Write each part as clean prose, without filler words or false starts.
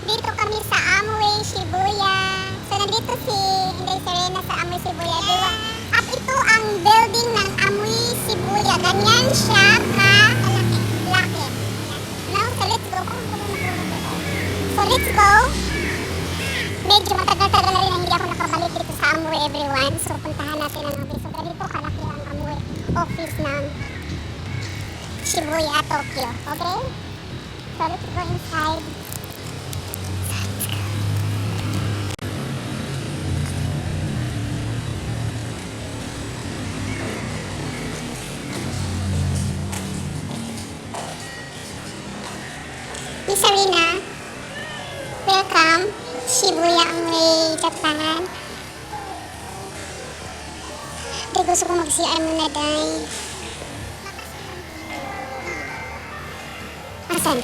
Dito kami sa Amway, Shibuya. So, nandito si Inday Serena sa Amway, Shibuya. Diba? At ito ang building ng Amway, Shibuya. Ganyan siya ka-laki. Now, so let's go. So, let's go. Medyo matagal-tagal na rin na hindi ako nakabalik dito sa Amway, everyone. So, puntahan natin ang office. So, ganito kalaki ang Amway office ng Shibuya, Tokyo. Okay? So, let's go inside. Miss Arena, welcome. Shibuya Amway, Japan. Day, gusto ko mag-CR muna, Day. Asan?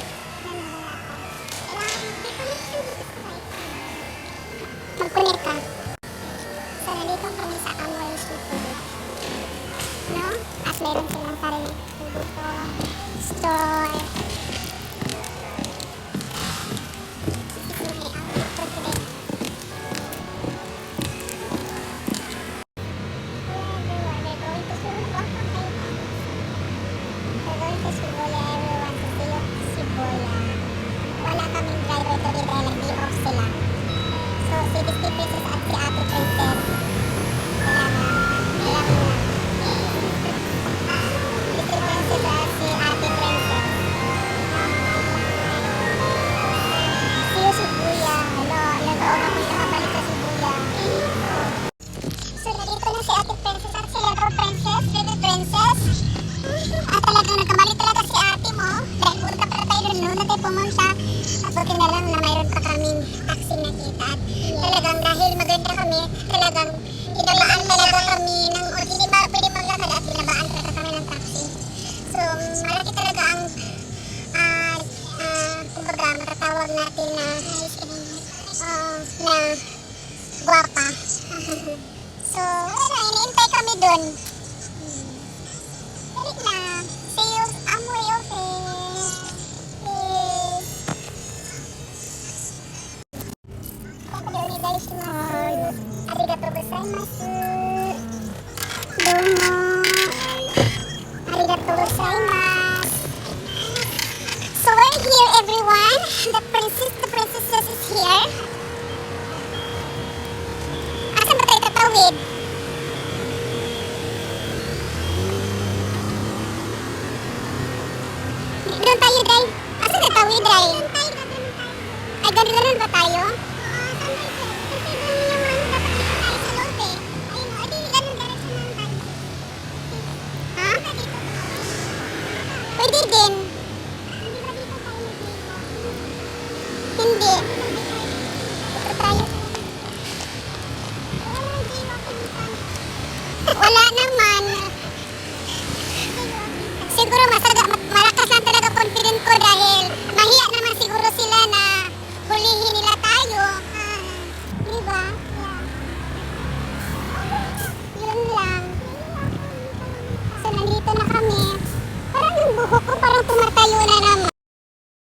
Mag-connect ka. So, nandito kami sa Amway, Shibuya. No? At meron silang parang dito store. Pumunta at buti na lang na mayroon pa kaming taxi nakita at talagang dahil maganda kami talagang inabaan talaga kami ng o hindi ba pwede maglakad at inabaan talaga kami ng taxi. So malaki talaga ang kumbaga matatawag natin na guwapa. So wala, iniintay kami dun. Balik na. See you Amway office. Arigatou gozaimasu. Domo. Arigatou gozaimasu. So we're here, everyone. The princess is here. Asan ba tayo tatawid? Doon tayo, Day. Asan tatawid, Day? Ay, ganun ba tayo? Pwede din.